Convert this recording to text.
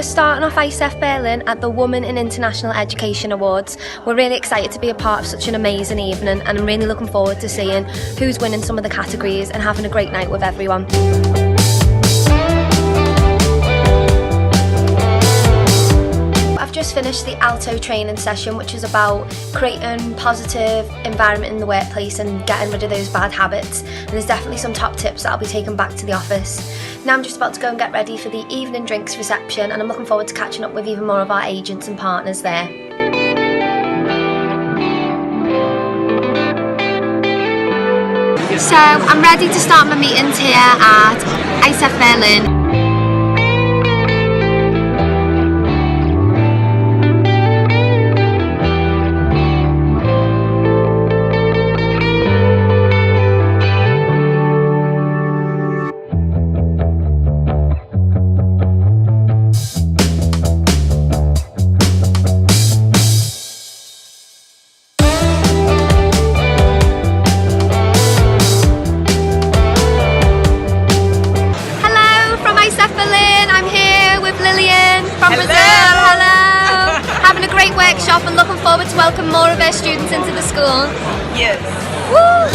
starting off ICEF Berlin at the Women in International Education Awards. We're really excited to be a part of such an amazing evening, and I'm really looking forward to seeing who's winning some of the categories and having a great night with everyone. I've just finished the ALTO training session, which is about creating a positive environment in the workplace and getting rid of those bad habits. And there's definitely some top tips that I'll be taking back to the office. Now I'm just about to go and get ready for the evening drinks reception, and I'm looking forward to catching up with even more of our agents and partners there. So I'm ready to start my meetings here at ICEF Berlin. From Brazil, hello! Having a great workshop and looking forward to welcome more of our students into the school. Yes. Woo!